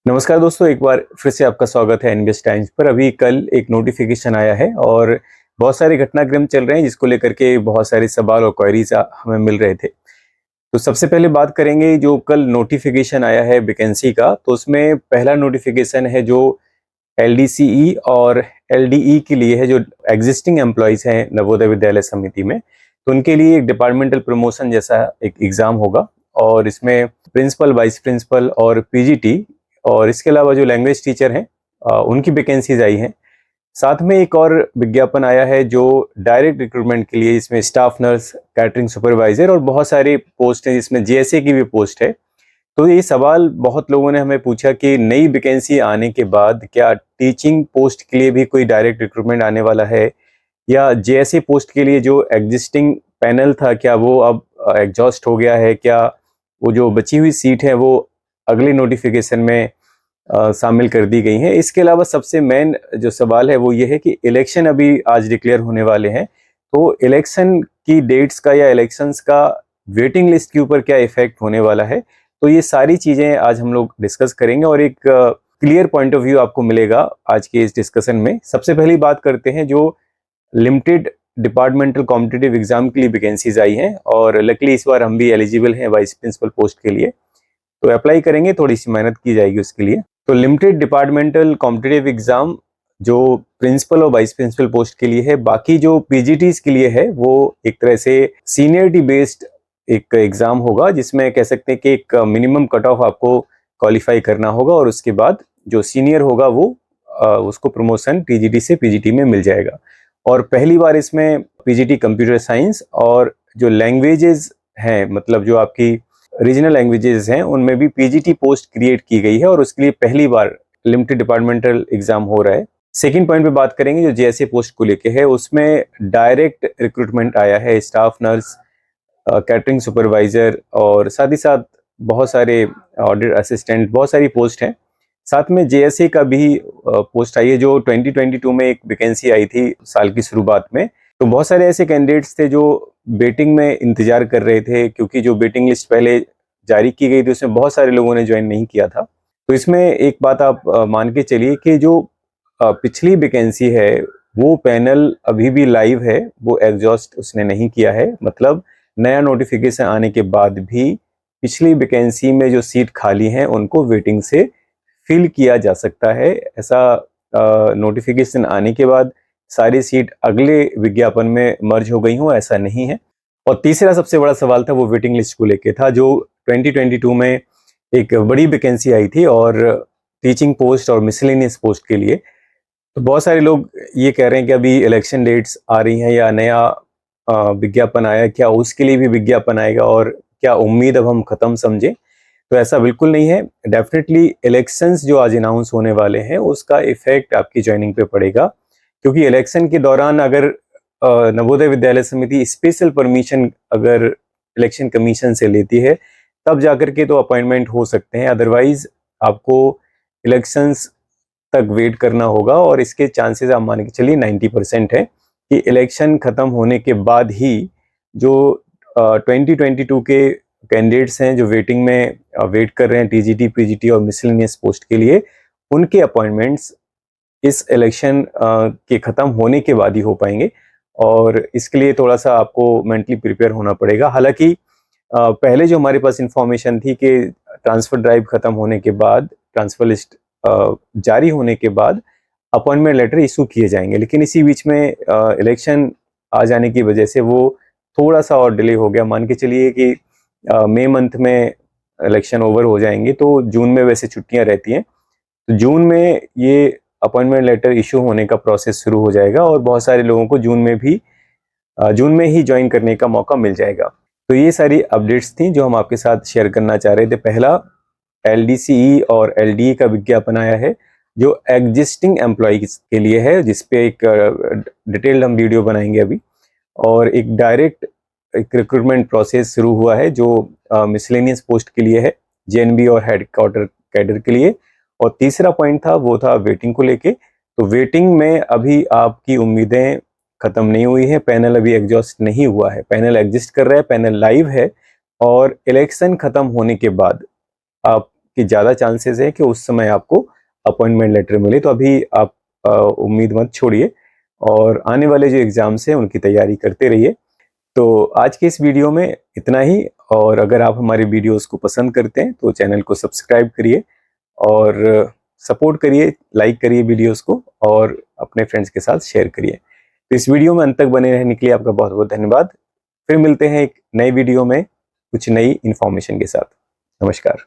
नमस्कार दोस्तों, एक बार फिर से आपका स्वागत है इन्वेस्ट टाइम्स पर। अभी कल एक नोटिफिकेशन आया है और बहुत सारे घटनाक्रम चल रहे हैं जिसको लेकर के बहुत सारे सवाल और क्वेरीज हमें मिल रहे थे। तो सबसे पहले बात करेंगे जो कल नोटिफिकेशन आया है वैकेंसी का। तो उसमें पहला नोटिफिकेशन है जो एलडीसीई और एलडीई के लिए है, जो एग्जिस्टिंग एम्प्लॉयज हैं नवोदय विद्यालय समिति में। तो उनके लिए एक डिपार्टमेंटल प्रमोशन जैसा एक एग्जाम होगा और इसमें प्रिंसिपल, वाइस प्रिंसिपल और पीजीटी और इसके अलावा जो लैंग्वेज टीचर हैं उनकी वैकेंसीज आई हैं। साथ में एक और विज्ञापन आया है जो डायरेक्ट रिक्रूटमेंट के लिए, इसमें स्टाफ नर्स, कैटरिंग सुपरवाइजर और बहुत सारे पोस्ट हैं जिसमें जेएसए की भी पोस्ट है। तो ये सवाल बहुत लोगों ने हमें पूछा कि नई वैकेंसी आने के बाद क्या टीचिंग पोस्ट के लिए भी कोई डायरेक्ट रिक्रूटमेंट आने वाला है, या जेएसए पोस्ट के लिए जो एग्जिस्टिंग पैनल था क्या वो अब एग्जॉस्ट हो गया है, क्या वो जो बची हुई सीट है वो अगले नोटिफिकेशन में शामिल कर दी गई हैं। इसके अलावा सबसे मेन जो सवाल है वो ये है कि इलेक्शन अभी आज डिक्लेयर होने वाले हैं, तो इलेक्शन की डेट्स का या इलेक्शंस का वेटिंग लिस्ट के ऊपर क्या इफेक्ट होने वाला है। तो ये सारी चीजें आज हम लोग डिस्कस करेंगे और एक क्लियर पॉइंट ऑफ व्यू आपको मिलेगा आज के इस डिस्कशन में। सबसे पहली बात करते हैं जो लिमिटेड डिपार्टमेंटल कॉम्पिटिटिव एग्जाम के लिए वैकेंसीज आई हैं और लकीली इस बार हम भी एलिजिबल हैं वाइस प्रिंसिपल पोस्ट के लिए, तो अप्लाई करेंगे, थोड़ी सी मेहनत की जाएगी उसके लिए। तो लिमिटेड डिपार्टमेंटल कॉम्पिटिटिव एग्जाम जो प्रिंसिपल और वाइस प्रिंसिपल पोस्ट के लिए है, बाकी जो पीजीटीज के लिए है वो एक तरह से सीनियरिटी बेस्ड एक एग्जाम होगा जिसमें कह सकते हैं कि एक मिनिमम कट ऑफ आपको क्वालिफाई करना होगा और उसके बाद जो सीनियर होगा वो उसको प्रमोशन टीजीटी से पीजीटी में मिल जाएगा। और पहली बार इसमें पीजीटी कंप्यूटर साइंस और जो लैंग्वेजेस हैं, मतलब जो आपकी रीजनल लैंग्वेजेस हैं, उनमें भी पीजीटी पोस्ट क्रिएट की गई है और उसके लिए पहली बार लिमिटेड डिपार्टमेंटल एग्जाम हो रहा है। सेकंड पॉइंट पे बात करेंगे जो जेएसए पोस्ट को लेके है, उसमें डायरेक्ट रिक्रूटमेंट आया है स्टाफ नर्स, कैटरिंग सुपरवाइजर और साथ ही साथ बहुत सारे ऑडिट असिस्टेंट, बहुत सारी पोस्ट हैं। साथ में जेएसए का भी पोस्ट आई है जो 2022 में एक वैकेंसी आई थी साल की शुरुआत में। तो बहुत सारे ऐसे कैंडिडेट्स थे जो वेटिंग में इंतजार कर रहे थे, क्योंकि जो वेटिंग लिस्ट पहले जारी की गई थी उसमें बहुत सारे लोगों ने ज्वाइन नहीं किया था। तो इसमें एक बात आप मान के चलिए कि जो पिछली वैकेंसी है वो पैनल अभी भी लाइव है, वो एग्जॉस्ट उसने नहीं किया है। मतलब नया नोटिफिकेशन आने के बाद भी पिछली वैकेंसी में जो सीट खाली हैं उनको वेटिंग से फिल किया जा सकता है। ऐसा नोटिफिकेशन आने के बाद सारी सीट अगले विज्ञापन में मर्ज हो गई हो, ऐसा नहीं है। और तीसरा सबसे बड़ा सवाल था वो वेटिंग लिस्ट को लेके था, जो 2022 में एक बड़ी वैकेंसी आई थी और टीचिंग पोस्ट और मिसलेनियस पोस्ट के लिए। तो बहुत सारे लोग ये कह रहे हैं कि अभी इलेक्शन डेट्स आ रही हैं या नया विज्ञापन आया, क्या उसके लिए भी विज्ञापन आएगा और क्या उम्मीद अब हम खत्म समझे। तो ऐसा बिल्कुल नहीं है। डेफिनेटली इलेक्शंस जो आज अनाउंस होने वाले हैं उसका इफेक्ट आपकी ज्वाइनिंग पे पड़ेगा, क्योंकि इलेक्शन के दौरान अगर नवोदय विद्यालय समिति स्पेशल परमिशन अगर इलेक्शन कमीशन से लेती है तब जाकर के तो अपॉइंटमेंट हो सकते हैं, अदरवाइज आपको इलेक्शंस तक वेट करना होगा। और इसके चांसेस आप मान के चलिए 90% है कि इलेक्शन खत्म होने के बाद ही जो 2022 के कैंडिडेट्स हैं जो वेटिंग में वेट कर रहे हैं टीजीटी, पीजीटी और मिसलेनियस पोस्ट के लिए, उनके अपॉइंटमेंट्स इस इलेक्शन के खत्म होने के बाद ही हो पाएंगे। और इसके लिए थोड़ा सा आपको मेंटली प्रिपेयर होना पड़ेगा। हालांकि पहले जो हमारे पास इंफॉर्मेशन थी कि ट्रांसफर ड्राइव खत्म होने के बाद, ट्रांसफर लिस्ट जारी होने के बाद अपॉइंटमेंट लेटर इशू किए जाएंगे, लेकिन इसी बीच में इलेक्शन आ जाने की वजह से वो थोड़ा सा और डिले हो गया। मान के चलिए कि मई मंथ में इलेक्शन ओवर हो जाएंगे, तो जून में वैसे छुट्टियां रहती हैं, तो जून में ये अपॉइंटमेंट लेटर इशू होने का प्रोसेस शुरू हो जाएगा और बहुत सारे लोगों को जून में ही ज्वाइन करने का मौका मिल जाएगा। तो ये सारी अपडेट्स थी जो हम आपके साथ शेयर करना चाह रहे थे। पहला एलडीसीई और एलडीई का विज्ञापन आया है जो एग्जिस्टिंग एम्प्लॉयज के लिए है, जिसपे एक डिटेल्ड हम वीडियो बनाएंगे अभी। और एक डायरेक्ट एक रिक्रूटमेंट प्रोसेस शुरू हुआ है जो मिसलेनियस पोस्ट के लिए है, जेएनबी और हेडक्वार्टर कैडर के लिए। और तीसरा पॉइंट था वो था वेटिंग को लेके। तो वेटिंग में अभी आपकी उम्मीदें खत्म नहीं हुई है, पैनल अभी एग्जॉस्ट नहीं हुआ है, पैनल एग्जिस्ट कर रहा है, पैनल लाइव है। और इलेक्शन खत्म होने के बाद आप कि ज़्यादा चांसेस है कि उस समय आपको अपॉइंटमेंट लेटर मिले। तो अभी आप उम्मीद मत छोड़िए और आने वाले जो एग्ज़ाम्स हैं उनकी तैयारी करते रहिए। तो आज के इस वीडियो में इतना ही, और अगर आप हमारे वीडियोस को पसंद करते हैं तो चैनल को सब्सक्राइब करिए और सपोर्ट करिए, लाइक करिए वीडियोस को और अपने फ्रेंड्स के साथ शेयर करिए। तो इस वीडियो में अंत तक बने रहने के लिए आपका बहुत बहुत धन्यवाद। फिर मिलते हैं एक नए वीडियो में कुछ नई इन्फॉर्मेशन के साथ। नमस्कार।